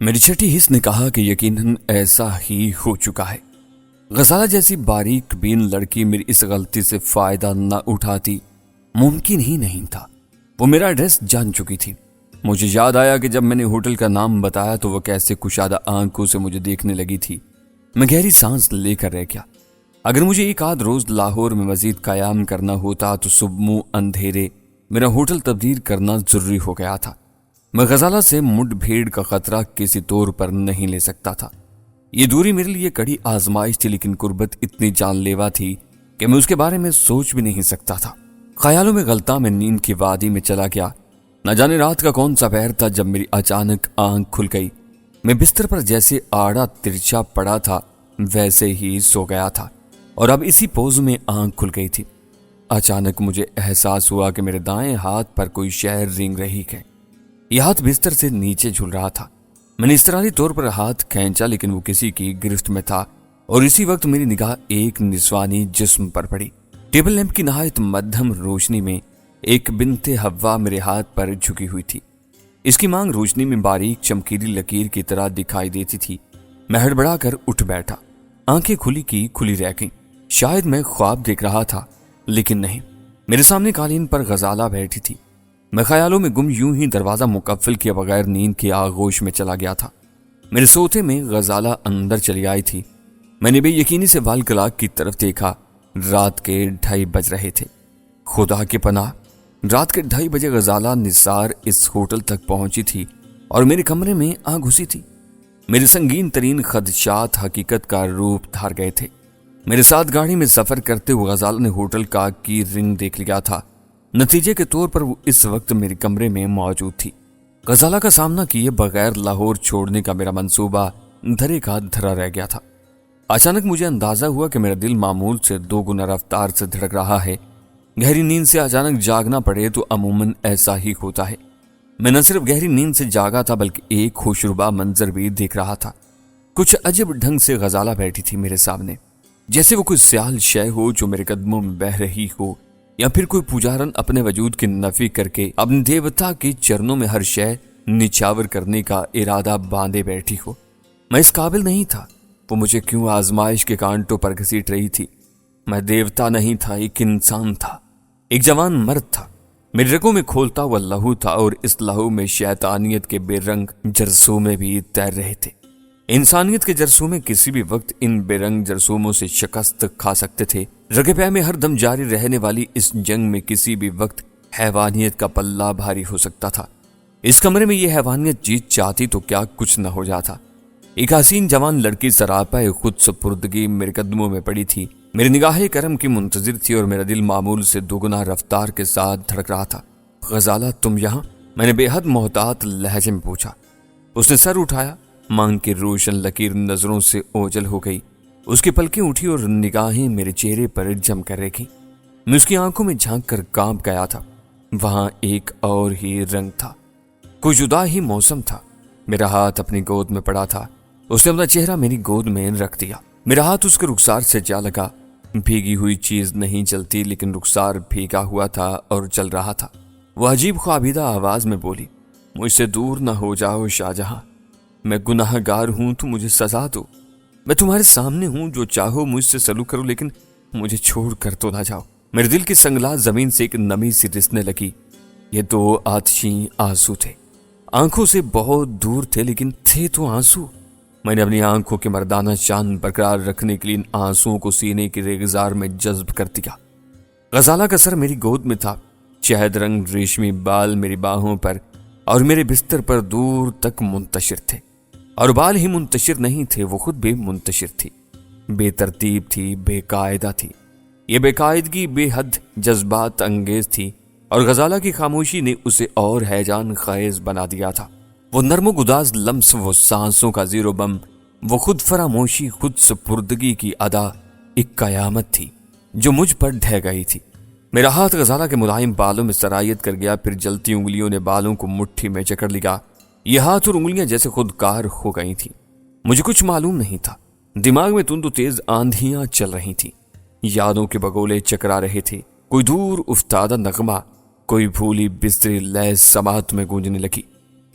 میری چھٹی حس نے کہا کہ یقیناً ایسا ہی ہو چکا ہے۔ غزالہ جیسی باریک بین لڑکی میری اس غلطی سے فائدہ نہ اٹھاتی ممکن ہی نہیں تھا۔ وہ میرا ایڈریس جان چکی تھی۔ مجھے یاد آیا کہ جب میں نے ہوٹل کا نام بتایا تو وہ کیسے کشادہ آنکھوں سے مجھے دیکھنے لگی تھی۔ میں گہری سانس لے کر رہ گیا۔ اگر مجھے ایک آدھ روز لاہور میں مزید قیام کرنا ہوتا تو صبح منہ اندھیرے میرا ہوٹل تبدیل کرنا ضروری ہو گیا تھا۔ میں غزالہ سے مڈ بھیڑ کا خطرہ کسی طور پر نہیں لے سکتا تھا۔ یہ دوری میرے لیے کڑی آزمائش تھی، لیکن قربت اتنی جان لیوا تھی کہ میں اس کے بارے میں سوچ بھی نہیں سکتا تھا۔ خیالوں میں غلطاں میں نیند کی وادی میں چلا گیا۔ نہ جانے رات کا کون سا پہر تھا جب میری اچانک آنکھ کھل گئی۔ میں بستر پر جیسے آڑا ترچھا پڑا تھا ویسے ہی سو گیا تھا، اور اب اسی پوز میں آنکھ کھل گئی تھی۔ اچانک مجھے احساس ہوا کہ میرے دائیں ہاتھ پر کوئی شے رینگ رہی ہے۔ یہ ہاتھ بستر سے نیچے جھل رہا تھا۔ میں نے اضطراری طور پر ہاتھ کھینچا، لیکن وہ کسی کی گرفت میں تھا، اور اسی وقت میری نگاہ ایک نسوانی جسم پر پڑی۔ ٹیبل لیمپ کی نہایت مدھم روشنی میں ایک بنت حوا میرے ہاتھ پر جھکی ہوئی تھی۔ اس کی مانگ روشنی میں باریک چمکیلی لکیر کی طرح دکھائی دیتی تھی۔ میں ہڑبڑا کر اٹھ بیٹھا۔ آنکھیں کھلی کی کھلی رہ گئیں۔ شاید میں خواب دیکھ رہا تھا، لیکن نہیں۔ میرے سامنے قالین پر غزالہ بیٹھی تھی۔ میں خیالوں میں گم یوں ہی دروازہ مقفل کیے بغیر نیند کی آغوش میں چلا گیا تھا۔ میرے سوتے میں غزالہ اندر چلی آئی تھی۔ میں نے بے یقینی سے وال کلاک کی طرف دیکھا۔ رات کے 2:30 بج رہے تھے۔ خدا کی پناہ، رات کے 2:30 بجے غزالہ نثار اس ہوٹل تک پہنچی تھی اور میرے کمرے میں آ گھسی تھی۔ میرے سنگین ترین خدشات حقیقت کا روپ دھار گئے تھے۔ میرے ساتھ گاڑی میں سفر کرتے ہوئے غزالہ نے ہوٹل کا کی رنگ دیکھ لیا تھا۔ نتیجے کے طور پر وہ اس وقت میرے کمرے میں موجود تھی۔ غزالہ کا سامنا کیے بغیر لاہور چھوڑنے کا میرا منصوبہ دھرے کا دھرا رہ گیا تھا۔ اچانک مجھے اندازہ ہوا کہ میرا دل معمول سے 2 گنا رفتار سے دھڑک رہا ہے۔ گہری نیند سے اچانک جاگنا پڑے تو عموماً ایسا ہی ہوتا ہے۔ میں نہ صرف گہری نیند سے جاگا تھا بلکہ ایک خوشربا منظر بھی دیکھ رہا تھا۔ کچھ عجب ڈھنگ سے غزالہ بیٹھی تھی میرے سامنے، جیسے وہ کوئی سیال شے ہو جو میرے قدموں میں بہہ رہی ہو، یا پھر کوئی پجارن اپنے وجود کی نفی کر کے اپنے دیوتا کے چرنوں میں ہر شے نچاور کرنے کا ارادہ باندھے بیٹھی ہو۔ میں اس قابل نہیں تھا۔ وہ مجھے کیوں آزمائش کے کانٹوں پر گھسیٹ رہی تھی؟ میں دیوتا نہیں تھا، ایک انسان تھا، ایک جوان مرد تھا۔ میرے رگوں میں کھولتا ہوا لہو تھا، اور اس لہو میں شیطانیت کے بے رنگ جرثومے بھی تیر رہے تھے۔ انسانیت کے جرثومے کسی بھی وقت ان بے رنگ جرثوموں سے شکست کھا سکتے تھے۔ رگے پے میں ہر دم جاری رہنے والی اس جنگ میں کسی بھی وقت حیوانیت کا پلہ بھاری ہو سکتا تھا۔ اس کمرے میں یہ حیوانیت جیت چاہتی تو کیا کچھ نہ ہو جاتا۔ ایک حسین جوان لڑکی سراپا خود سپردگی میرے قدموں میں پڑی تھی۔ میری نگاہ کرم کی منتظر تھی، اور میرا دل معمول سے 2 گنا رفتار کے ساتھ دھڑک رہا تھا۔ غزالہ، تم یہاں؟ میں نے بے حد محتاط لہجے میں پوچھا۔ اس نے سر اٹھایا۔ مانگ کی روشن لکیر نظروں سے اوجل ہو گئی۔ اس کی پلکیں اٹھی اور نگاہیں میرے چہرے پر جم کر رکھی۔ میں اس کی آنکھوں میں جھانک کر کانپ گیا تھا۔ وہاں ایک اور ہی رنگ تھا، کوئی جدا ہی موسم تھا۔ میرا ہاتھ اپنی گود میں پڑا تھا۔ اس نے اپنا چہرہ میری گود میں رکھ دیا۔ میرا ہاتھ اس کے رخسار سے جا لگا۔ بھیگی ہوئی چیز نہیں چلتی، لیکن رخسار بھیگا ہوا تھا اور چل رہا تھا۔ وہ عجیب خوابیدہ آواز میں بولی، مجھ سے دور نہ ہو جاؤ شاہجہاں، میں گناہ گار ہوں تو مجھے سزا دو۔ میں تمہارے سامنے ہوں، جو چاہو مجھ سے سلوک کرو، لیکن مجھے چھوڑ کر تو نہ جاؤ۔ میرے دل کی سنگلاس زمین سے ایک نمی سی رسنے لگی۔ یہ 2 آتشی آنسو تھے، آنکھوں سے بہت دور تھے، لیکن تھے تو آنسو۔ میں نے اپنی آنکھوں کے مردانہ چاند برقرار رکھنے کے لیے ان آنسوؤں کو سینے کی ریگزار میں جذب کر دیا۔ غزالہ کا سر میری گود میں تھا، شہد رنگ ریشمی بال میری باہوں پر اور میرے بستر پر دور تک منتشر تھے، اور بال ہی منتشر نہیں تھے، وہ خود بھی منتشر تھی، بے ترتیب تھی، بے قاعدہ تھی۔ یہ بے قاعدگی بے حد جذبات انگیز تھی، اور غزالہ کی خاموشی نے اسے اور ہیجان خیز بنا دیا تھا۔ وہ نرم و گداز لمس، وہ سانسوں کا زیر و بم، وہ خود فراموشی، خود سپردگی کی ادا، ایک قیامت تھی جو مجھ پر ڈھہ گئی تھی۔ میرا ہاتھ غزالہ کے ملائم بالوں میں سرایت کر گیا، پھر جلتی انگلیوں نے بالوں کو مٹھی میں جکڑ لیا۔ یہ ہاتھ اور انگلیاں جیسے خود کار ہو گئی تھیں۔ مجھے کچھ معلوم نہیں تھا۔ دماغ میں تند و تیز آندھیاں چل رہی تھیں، یادوں کے بگولے چکرا رہے تھے، کوئی دور افتادہ نغمہ، کوئی بھولی بستری لے سماعت میں گونجنے لگی۔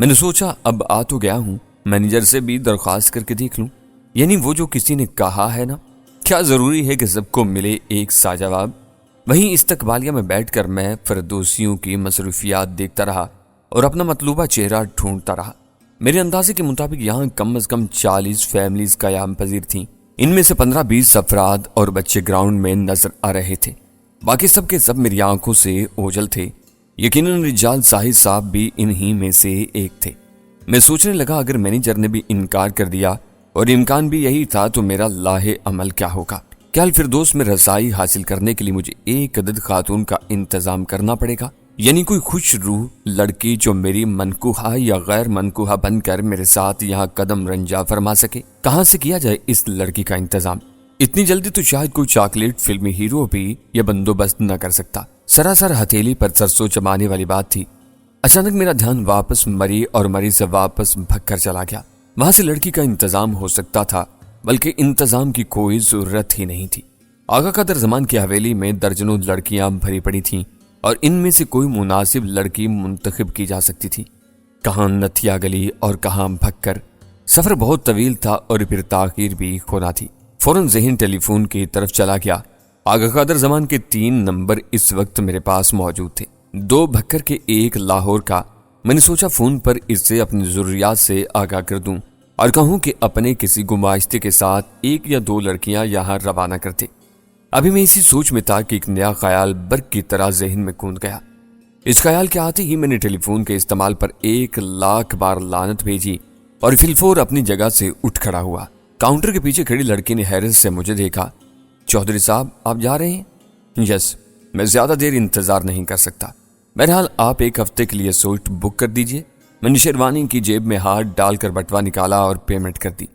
میں نے سوچا اب آ تو گیا ہوں، مینیجر سے بھی درخواست کر کے دیکھ لوں، یعنی وہ جو کسی نے کہا ہے نا، کیا ضروری ہے کہ سب کو ملے ایک سا جواب۔ وہیں استقبالیہ میں بیٹھ کر میں فردوسیوں کی مصروفیات دیکھتا رہا اور اپنا مطلوبہ چہرہ ڈھونڈتا رہا۔ میرے اندازے کے مطابق یہاں کم از کم 40 فیملیز قیام پذیر تھیں۔ ان میں سے 15-20 افراد اور بچے گراؤنڈ میں نظر آ رہے تھے، باقی سب کے سب میری آنکھوں سے اوجھل تھے۔ یقیناً رجال زاہد صاحب بھی انہی میں سے ایک تھے۔ میں سوچنے لگا اگر مینیجر نے بھی انکار کر دیا اور امکان بھی یہی تھا تو میرا لاہ عمل کیا ہوگا؟ کیا الفردوس میں رسائی حاصل کرنے کے لیے مجھے ایک عدد خاتون کا انتظام کرنا پڑے گا، یعنی کوئی خوش روح لڑکی جو میری منکوحہ یا غیر منکوحہ بن کر میرے ساتھ یہاں قدم رنجا فرما سکے؟ کہاں سے کیا جائے اس لڑکی کا انتظام؟ اتنی جلدی تو شاید کوئی چاکلیٹ فلمی ہیرو بھی یہ بندوبست نہ کر سکتا۔ سراسر ہتھیلی پر سرسوں چبانے والی بات تھی۔ اچانک میرا دھیان واپس مری اور مری سے واپس بھگ کر چلا گیا۔ وہاں سے لڑکی کا انتظام ہو سکتا تھا، بلکہ انتظام کی کوئی ضرورت ہی نہیں تھی۔ آغا قادر زمان کی حویلی میں درجنوں لڑکیاں بھری پڑی تھیں اور ان میں سے کوئی مناسب لڑکی منتخب کی جا سکتی تھی۔ کہاں نتھیا گلی اور کہاں بھگ کر۔ سفر بہت طویل تھا اور پھر تاخیر بھی ہونا تھی۔ فوراً ذہن ٹیلی فون کی طرف چلا گیا۔ آغا قادر زمان کے 3 نمبر اس وقت میرے پاس موجود تھے، 2 بھکر کے، 1 لاہور کا۔ میں نے سوچا فون پر اس سے اپنی ضروریات سے آگاہ کر دوں اور کہوں کہ اپنے کسی گماشتے کے ساتھ 1 یا 2 لڑکیاں یہاں روانہ کرتے۔ ابھی میں اسی سوچ میں تھا کہ ایک نیا خیال برق کی طرح ذہن میں کوند گیا۔ اس خیال کے آتے ہی میں نے ٹیلی فون کے استعمال پر 1,00,000 بار لعنت بھیجی اور فی الفور اپنی جگہ سے اٹھ کھڑا ہوا۔ کاؤنٹر کے پیچھے کھڑی لڑکی نے حیرت سے مجھے دیکھا۔ چودھری صاحب آپ جا رہے ہیں؟ یس، میں زیادہ دیر انتظار نہیں کر سکتا۔ بہرحال آپ 1 ہفتے کے لیے سوٹ بک کر دیجئے۔ میں نے شیروانی کی جیب میں ہاتھ ڈال کر بٹوا نکالا اور پیمنٹ کر دی۔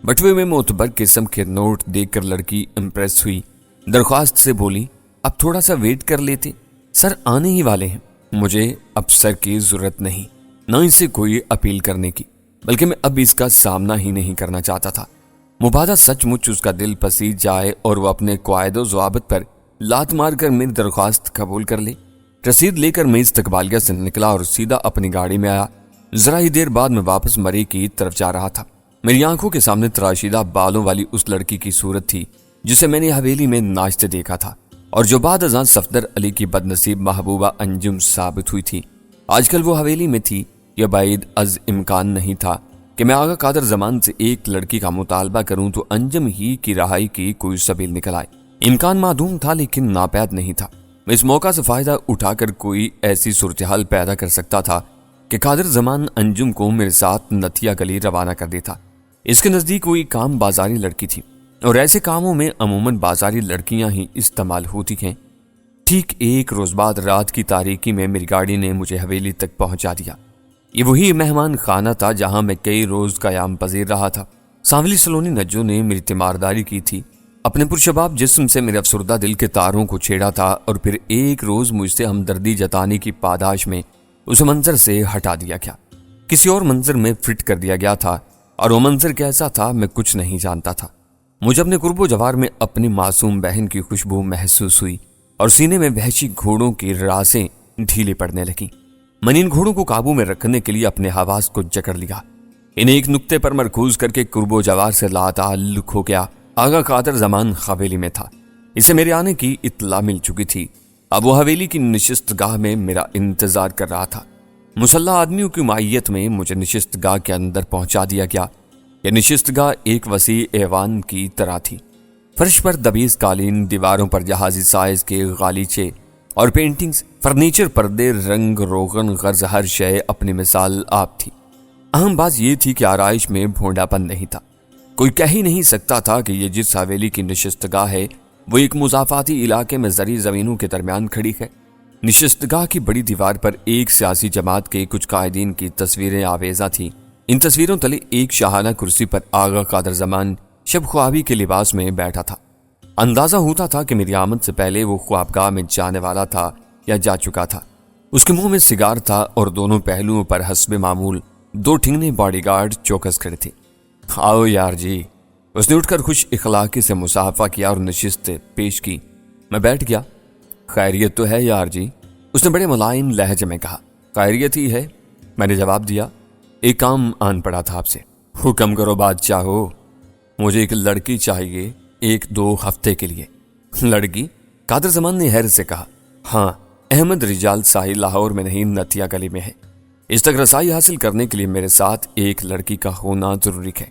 بٹوے میں معتبر قسم کے نوٹ دیکھ کر لڑکی امپریس ہوئی، درخواست سے بولی اب تھوڑا سا ویٹ کر لیتے، سر آنے ہی والے ہیں۔ مجھے اب سر کی ضرورت نہیں، نہ اس سے کوئی اپیل کرنے کی، بلکہ میں اب اس کا سامنا ہی نہیں کرنا چاہتا تھا۔ مبادہ سچ مچ اس کا دل پسیج جائے اور وہ اپنے قواعد و ضوابط پر لات مار کر میری درخواست قبول کر لے۔ رسید لے کر میں استقبالیہ سے نکلا اور سیدھا اپنی گاڑی میں آیا۔ ذرا ہی دیر بعد میں واپس مری کی طرف جا رہا تھا۔ میری آنکھوں کے سامنے تراشیدہ بالوں والی اس لڑکی کی صورت تھی جسے میں نے حویلی میں ناچتے دیکھا تھا اور جو بعد ازاں صفدر علی کی بدنصیب محبوبہ انجم ثابت ہوئی تھی۔ آج کل وہ حویلی میں تھی۔ یہ بعید از امکان نہیں تھا کہ میں آغا قادر زمان سے ایک لڑکی کا مطالبہ کروں تو انجم ہی کی رہائی کی کوئی سبیل نکل آئے۔ امکان معدوم تھا لیکن ناپید نہیں تھا۔ میں اس موقع سے فائدہ اٹھا کر کوئی ایسی صورتحال پیدا کر سکتا تھا کہ قادر زمان انجم کو میرے ساتھ نتھیا گلی روانہ کر دیتا۔ اس کے نزدیک کوئی کام بازاری لڑکی تھی اور ایسے کاموں میں عموماً بازاری لڑکیاں ہی استعمال ہوتی ہیں۔ ٹھیک 1 روز بعد رات کی تاریکی میں میری گاڑی نے مجھے حویلی تک پہنچا دیا۔ یہ وہی مہمان خانہ تھا جہاں میں کئی روز قیام پذیر رہا تھا۔ سانولی سلونی نجو نے میری تیمارداری کی تھی، اپنے پرشباب جسم سے میرے افسردہ دل کے تاروں کو چھیڑا تھا اور پھر ایک روز مجھ سے ہمدردی جتانے کی پاداش میں اس منظر سے ہٹا دیا گیا، کسی اور منظر میں فٹ کر دیا گیا تھا، اور وہ منظر کیسا تھا میں کچھ نہیں جانتا تھا۔ مجھے اپنے قرب و جوار میں اپنی معصوم بہن کی خوشبو محسوس ہوئی اور سینے میں وحشی گھوڑوں کی راسیں ڈھیلے پڑنے لگیں۔ میں نے ان گھوڑوں کو قابو میں رکھنے کے لیے اپنے حواس کو جکڑ لیا، انہیں ایک نقطے پر مرکوز کر کے قرب و جوار سے لاتعلق ہو گیا۔ آغا قادر زمان حویلی میں تھا، اسے میرے آنے کی اطلاع مل چکی تھی۔ اب وہ حویلی کی نشست گاہ میں میرا انتظار کر رہا تھا۔ مسلح آدمیوں کی معیت میں مجھے نشست گاہ کے اندر پہنچا دیا گیا۔ یہ نشست گاہ ایک وسیع ایوان کی طرح تھی۔ فرش پر دبیز قالین، دیواروں پر جہازی سائز کے غالیچے اور پینٹنگز، فرنیچر، پردے، رنگ روغن غرض ہر شے اپنی مثال آپ تھی۔ اہم بات یہ تھی کہ آرائش میں بھونڈا پن نہیں تھا۔ کوئی کہہ ہی نہیں سکتا تھا کہ یہ جس حویلی کی نشست گاہ ہے وہ ایک مضافاتی علاقے میں زرعی زمینوں کے درمیان کھڑی ہے۔ نشست گاہ کی بڑی دیوار پر ایک سیاسی جماعت کے کچھ قائدین کی تصویریں آویزاں تھیں۔ ان تصویروں تلے ایک شاہانہ کرسی پر آغا قادر زمان شب خوابی کے لباس میں بیٹھا تھا۔ اندازہ ہوتا تھا کہ میری آمد سے پہلے وہ خوابگاہ میں جانے والا تھا یا جا چکا تھا۔ اس کے منہ میں سگار تھا اور دونوں پہلوؤں پر حسب معمول 2 ٹھنگنے باڈی گارڈ چوکس کھڑے تھے۔ آؤ یار جی، اس نے اٹھ کر خوش اخلاقی سے مصافحہ کیا اور نشست پیش کی۔ میں بیٹھ گیا۔ خیریت تو ہے یار جی، اس نے بڑے ملائم لہجے میں کہا۔ خیریت ہی ہے، میں نے جواب دیا۔ ایک کام آن پڑا تھا آپ سے۔ حکم کرو بادشاہ ہو، مجھے ایک لڑکی چاہیے 1-2 ہفتے کے لیے۔ لڑکی؟ قادر زمان نے حیرت سے کہا۔ ہاں، احمد رجال ساحل لاہور میں نہیں، نتیا گلی میں ہے۔ اس تک رسائی حاصل کرنے کے لیے میرے ساتھ ایک لڑکی کا ہونا ضروری ہے۔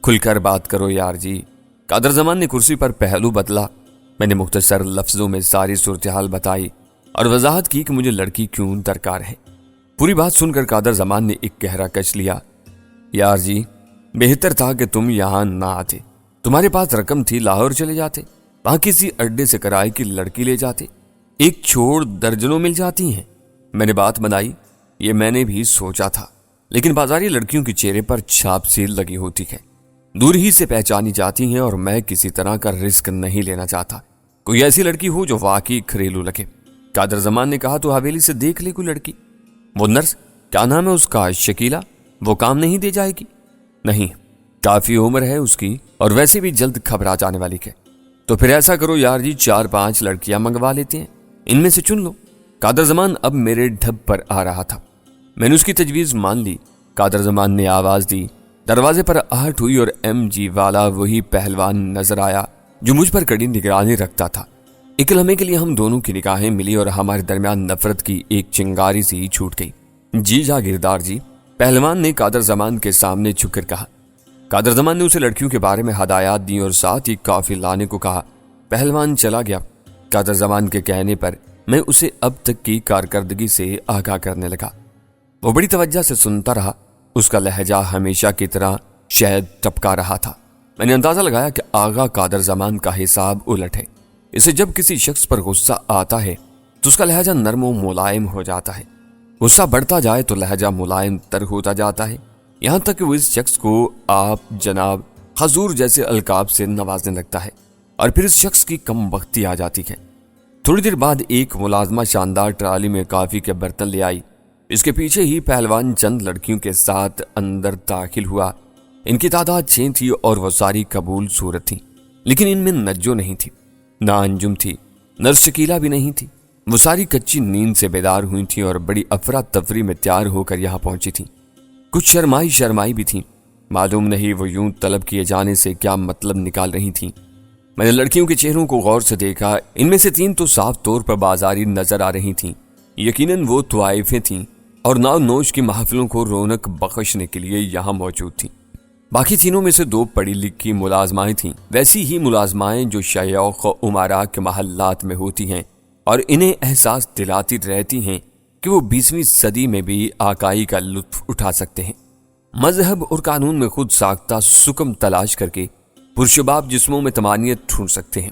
کھل کر بات کرو یار جی۔ قادر زمان نے کرسی پر پہلو بدلا۔ میں نے مختصر لفظوں میں ساری صورتحال بتائی اور وضاحت کی کہ مجھے لڑکی کیوں درکار ہے۔ پوری بات سن کر قادر زمان نے ایک گہرا کش لیا۔ یار جی، بہتر تھا کہ تم یہاں نہ آتے۔ تمہارے پاس رقم تھی، لاہور چلے جاتے، وہاں کسی اڈے سے کرائے کی لڑکی لے جاتے، ایک چھوڑ درجنوں مل جاتی ہیں۔ میں نے بات بنائی، یہ میں نے بھی سوچا تھا، لیکن بازاری لڑکیوں کے چہرے پر چھاپ سی لگی ہوتی ہے، دور ہی سے پہچانی جاتی ہیں، اور میں کسی طرح کا رسک نہیں لینا چاہتا۔ کوئی ایسی لڑکی ہو جو واقعی گھریلو لگے۔ قادر زمان نے کہا، تو حویلی سے دیکھ لے کوئی لڑکی۔ وہ نرس، کیا نام ہے اس کا، شکیلا، وہ کام نہیں دے جائے گی؟ نہیں، کافی عمر ہے اس کی، اور ویسے بھی جلد گھبرا جانے والی ہے۔ تو پھر ایسا کرو یار جی، 4-5 لڑکیاں منگوا لیتے ہیں، ان میں سے چن لو۔ قادر زمان اب میرے ڈھب پر آ رہا تھا۔ میں نے اس کی تجویز مان لی۔ قادر زمان نے آواز دی، دروازے پر آہٹ ہوئی اور ایم جی والا وہی پہلوان نظر آیا جو مجھ پر کڑی نگرانی رکھتا تھا۔ ایک لمحے کے لیے ہم دونوں کی نگاہیں ملی اور ہمارے درمیان نفرت کی ایک چنگاری سی چھوٹ گئی۔ جی جاگیردار جی، پہلوان نے قادر زمان کے سامنے جھک کر کہا۔ قادر زمان نے اسے لڑکیوں کے بارے میں ہدایات دی اور ساتھ ہی کافی لانے کو کہا۔ پہلوان چلا گیا۔ قادر زمان کے کہنے پر میں اسے اب تک کی کارکردگی سے آگاہ کرنے لگا۔ وہ بڑی توجہ سے سنتا رہا۔ اس کا لہجہ ہمیشہ کی طرح شہد ٹپکا رہا تھا۔ میں نے اندازہ لگایا کہ آغا قادر زمان کا حساب الٹ ہے۔ اسے جب کسی شخص پر غصہ آتا ہے تو اس کا لہجہ نرم و ملائم ہو جاتا ہے، غصہ بڑھتا جائے تو لہجہ ملائم تر ہوتا جاتا ہے، یہاں تک کہ وہ اس شخص کو آپ، جناب، حضور جیسے القاب سے نوازنے لگتا ہے، اور پھر اس شخص کی کم بختی آ جاتی ہے۔ تھوڑی دیر بعد ایک ملازمہ شاندار ٹرالی میں کافی کے برتن لے آئی۔ اس کے پیچھے ہی پہلوان چند لڑکیوں کے ساتھ اندر داخل ہوا۔ ان کی تعداد 6 تھی اور وہ ساری قبول صورت تھی، لیکن ان میں نجو نہیں تھی، نہ انجم تھی، نہ شکیلا بھی نہیں تھی۔ وہ ساری کچی نیند سے بیدار ہوئی تھیں اور بڑی افراتفری میں تیار ہو کر یہاں پہنچی تھیں۔ کچھ شرمائی بھی تھیں، معلوم نہیں وہ یوں طلب کیے جانے سے کیا مطلب نکال رہی تھیں۔ میں نے لڑکیوں کے چہروں کو غور سے دیکھا۔ ان میں سے 3 تو صاف طور پر بازاری نظر آ رہی تھیں، یقیناً وہ طوائفیں تھیں اور ناو نوش کی محفلوں کو رونق بخشنے کے لیے یہاں موجود تھیں۔ باقی تینوں میں سے 2 پڑھی لکھی ملازمائیں تھیں، ویسی ہی ملازمائیں جو شیوخ امراء کے محلات میں ہوتی ہیں اور انہیں احساس دلاتی رہتی ہیں کہ وہ 20ویں صدی میں بھی آکائی کا لطف اٹھا سکتے ہیں، مذہب اور قانون میں خود ساختہ سکم تلاش کر کے پرشباب جسموں میں طمانینت ڈھونڈ سکتے ہیں۔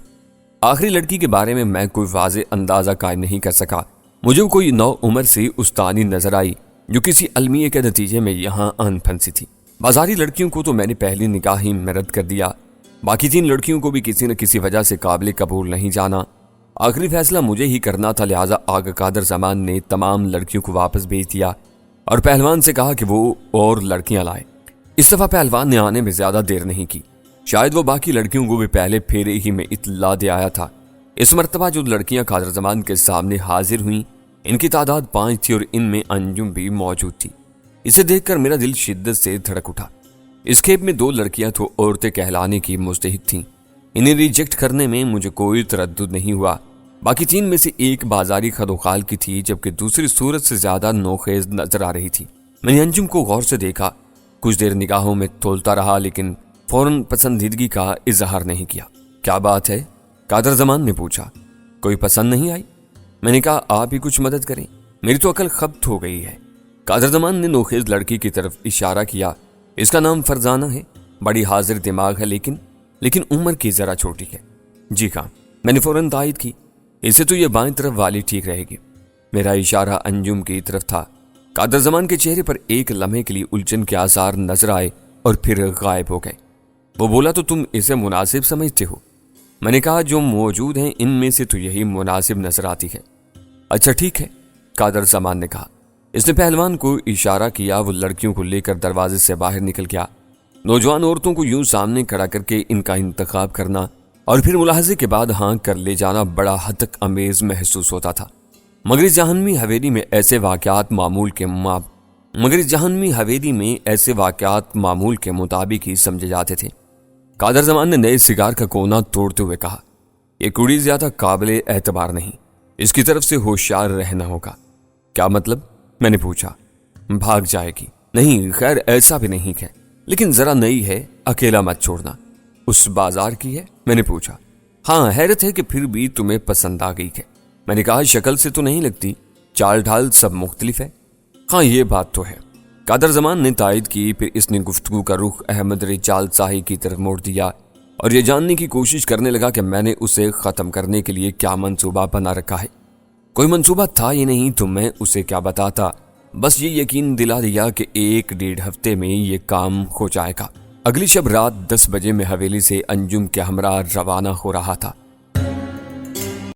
آخری لڑکی کے بارے میں میں کوئی واضح اندازہ قائم نہیں کر سکا۔ مجھے کوئی نو عمر سے استانی نظر آئی جو کسی المیے کے نتیجے میں یہاں آن پھنسی تھی۔ بازاری لڑکیوں کو تو میں نے پہلی نگاہ ہی میں رد کر دیا، باقی 3 لڑکیوں کو بھی کسی نہ کسی وجہ سے قابل قبول نہیں جانا۔ آخری فیصلہ مجھے ہی کرنا تھا، لہٰذا آغا قادر زمان نے تمام لڑکیوں کو واپس بھیج دیا اور پہلوان سے کہا کہ وہ اور لڑکیاں لائے۔ اس دفعہ پہلوان نے آنے میں زیادہ دیر نہیں کی، شاید وہ باقی لڑکیوں کو بھی پہلے پھیرے ہی میں اطلاع دے آیا تھا۔ اس مرتبہ جو لڑکیاں قادر زمان کے سامنے حاضر ہوئیں ان کی تعداد 5 تھی اور ان میں انجم بھی موجود تھی۔ اسے دیکھ کر میرا دل شدت سے دھڑک اٹھا۔ اس کھیپ میں 2 لڑکیاں تو عورتیں کہلانے کی مستحق تھیں، انہیں ریجیکٹ کرنے میں مجھے کوئی تردد نہیں ہوا۔ باقی 3 میں سے ایک بازاری خدوخال کی تھی، جبکہ دوسری صورت سے زیادہ نوخیز نظر آ رہی تھی۔ میں نے انجم کو غور سے دیکھا، کچھ دیر نگاہوں میں تولتا رہا، لیکن فوراً پسندیدگی کا اظہار نہیں کیا۔ کیا بات ہے؟ قادر زمان نے پوچھا۔ کوئی پسند نہیں آئی؟ میں نے کہا آپ ہی کچھ مدد کریں، میری تو عقل خبت ہو گئی ہے۔ قادر زمان نے نوخیز لڑکی کی طرف اشارہ کیا۔ اس کا نام فرزانہ ہے، بڑی حاضر دماغ ہے، لیکن عمر کی ذرا چھوٹی ہے۔ جی ہاں، میں نے فوراً تائید کی، اسے تو یہ بائیں طرف والی ٹھیک رہے گی۔ میرا اشارہ انجم کی طرف تھا۔ قادر زمان کے چہرے پر ایک لمحے کے لیے الجھن کے آثار نظر آئے اور پھر غائب ہو گئے۔ وہ بولا تو تم اسے مناسب سمجھتے ہو؟ میں نے کہا جو موجود ہیں ان میں سے تو یہی مناسب نظر آتی ہے۔ اچھا ٹھیک ہے، قادر زمان نے کہا۔ اس نے پہلوان کو اشارہ کیا، وہ لڑکیوں کو لے کر دروازے سے باہر نکل گیا۔ نوجوان عورتوں کو یوں سامنے کھڑا کر کے ان کا انتخاب کرنا اور پھر ملاحظے کے بعد ہاں کر لے جانا بڑا ہتک امیز محسوس ہوتا تھا، مگر اس جہنمی حویلی میں ایسے واقعات معمول کے مگر اس جہنمی حویلی میں ایسے واقعات معمول کے مطابق ہی سمجھے جاتے تھے۔ قادر زمان نے نئے سگار کا کونا توڑتے ہوئے کہا، یہ کڑی زیادہ قابل اعتبار نہیں، اس کی طرف سے ہوشیار رہنا ہوگا۔ کیا مطلب؟ میں نے پوچھا۔ بھاگ جائے گی؟ نہیں، خیر ایسا بھی نہیں ہے، لیکن ذرا نئی ہے، اکیلا مت چھوڑنا۔ اس بازار کی ہے؟ میں نے پوچھا۔ ہاں، حیرت ہے کہ پھر بھی تمہیں پسند آ گئی ہے۔ میں نے کہا، شکل سے تو نہیں لگتی، چال ڈھال سب مختلف ہے۔ ہاں یہ بات تو ہے، قادر زمان نے تائید کی۔ پھر اس نے گفتگو کا رخ احمد رجال صاحی کی طرف موڑ دیا اور یہ جاننے کی کوشش کرنے لگا کہ میں نے اسے ختم کرنے کے لیے کیا منصوبہ بنا رکھا ہے۔ کوئی منصوبہ تھا ہی نہیں تو میں اسے کیا بتاتا، بس یہ یقین دلا دیا کہ 1-1.5 ہفتے میں یہ کام ہو جائے گا۔ اگلی شب رات 10 بجے میں حویلی سے انجم کے ہمراہ روانہ ہو رہا تھا۔